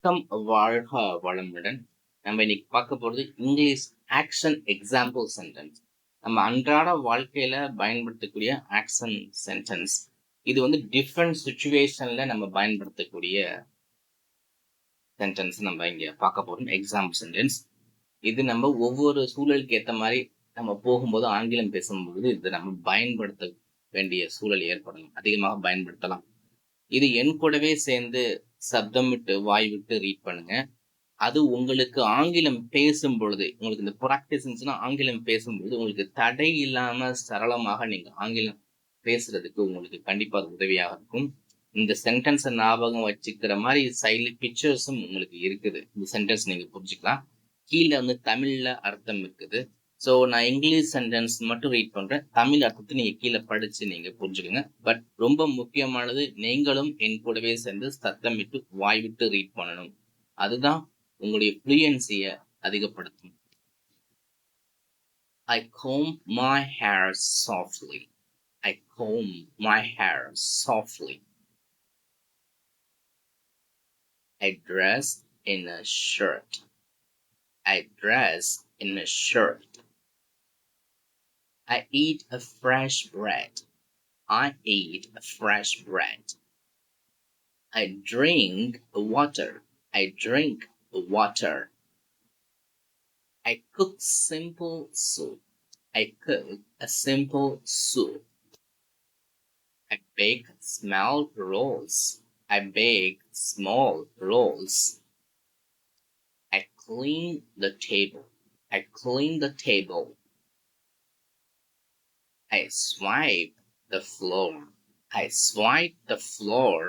வாழ்க வளமுடன். நம்ம இன்னைக்கு பார்க்க போறது இங்கிலீஷ் ஆக்ஷன் எக்ஸாம்பிள் சென்டென்ஸ். நம்ம அன்றாட வாழ்க்கையில பயன்படுத்தக்கூடிய ஆக்ஷன் சென்டென்ஸ். இது வந்து டிஃப்ரெண்ட் சுச்சுவேஷன்ல நம்ம பயன்படுத்தக்கூடிய சென்டென்ஸ் நம்ம இங்க பார்க்க போறோம். Example sentence. இது நம்ம ஒவ்வொரு சூழலுக்கு ஏற்ற மாதிரி நம்ம போகும்போது ஆங்கிலம் பேசும்போது இது நம்ம பயன்படுத்த வேண்டிய சூழல் ஏற்படும். அதிகமாக பயன்படுத்தலாம். இது என் கூடவே சேர்ந்து சப்தமிட்டு வாய் விட்டு ரீட் பண்ணுங்க. அது உங்களுக்கு ஆங்கிலம் பேசும் பொழுது, உங்களுக்கு இந்த ப்ராக்டிஸ் இருந்துச்சுன்னா ஆங்கிலம் பேசும்பொழுது உங்களுக்கு தடை இல்லாம சரளமாக நீங்க ஆங்கிலம் பேசுறதுக்கு உங்களுக்கு கண்டிப்பா அது உதவியாக இருக்கும். இந்த சென்டென்ஸை ஞாபகம் வச்சுக்கிற மாதிரி சைட்ல பிக்சர்ஸும் உங்களுக்கு இருக்குது. இந்த சென்டென்ஸ் நீங்க புரிஞ்சுக்கலாம். கீழே வந்து தமிழ்ல அர்த்தம் இருக்குது. ஸோ நான் இங்கிலீஷ் சென்டென்ஸ் மட்டும் ரீட் பண்றேன். தமிழ் அர்த்தத்தை நீங்க கீழே படிச்சு நீங்க புரிஞ்சுக்கோங்க. பட் ரொம்ப முக்கியமானது, நீங்களும் என் கூடவே சேர்ந்து சத்தமிட்டு வாய் விட்டு ரீட் பண்ணணும். அதுதான் உங்களுடைய fluency-ய அதிகப்படுத்தும். I comb my hair softly. I comb my hair softly. I dress in a shirt. I dress in a shirt. I eat a fresh bread. I eat a fresh bread. I drink water. I drink water. I cook simple soup. I cook a simple soup. I bake small rolls. I bake small rolls. I clean the table. I clean the table. I swipe the floor. I swipe the floor.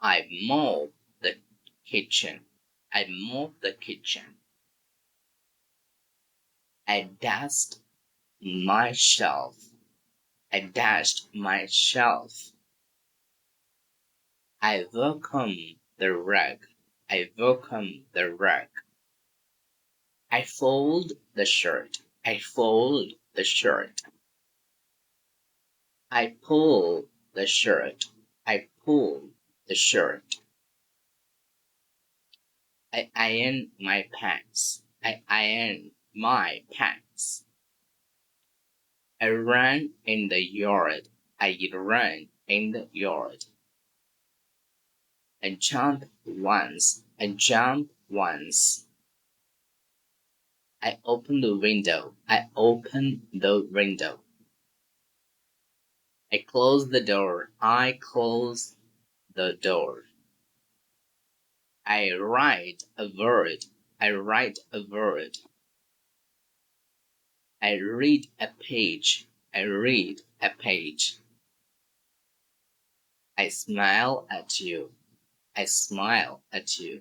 I mop the kitchen. I mop the kitchen. I dust my shelf. I dust my shelf. I vacuum the rug. I vacuum the rug. I fold the shirt. I fold the shirt. I pull the shirt. I pull the shirt. I iron my pants. I iron my pants. I run in the yard. I run in the yard. I jump once. I jump once. I open the window. I open the window. I close the door. I close the door. I write a word. I write a word. I read a page. I read a page. I smile at you. I smile at you.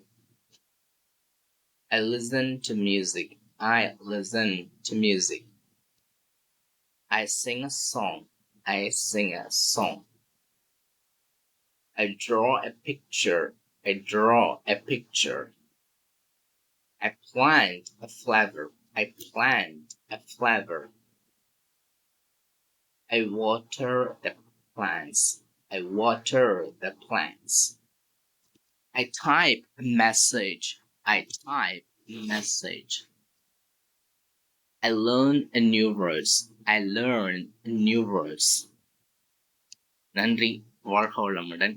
I listen to music. I listen to music. I sing a song. I sing a song. I draw a picture. I draw a picture. I plant a flower. I plant a flower. I water the plants. I water the plants. I type a message. I type a message. I learn a new words. I learn new words. நன்றி. வாழ்க வளமுடன்.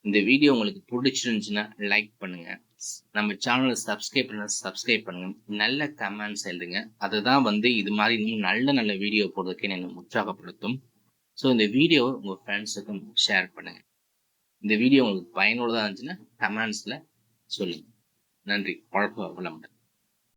இந்த video உங்களுக்கு பிடிச்சிருந்துச்சுன்னா like பண்ணுங்க. நம்ம சேனலை subscribe பண்ணுங்க. நல்ல கமெண்ட்ஸ் எழுதுங்க. அதுதான் வந்து இது மாதிரி இன்னும் நல்ல நல்ல வீடியோ போடுறதுக்கு என்னை உற்சாகப்படுத்தும். ஸோ இந்த வீடியோவை உங்கள் ஃப்ரெண்ட்ஸுக்கும் ஷேர் பண்ணுங்க. இந்த வீடியோ உங்களுக்கு பயனுள்ளதாக இருந்துச்சுன்னா கமெண்ட்ஸில் சொல்லுங்க. நன்றி. வாழ்க வளமுடன்.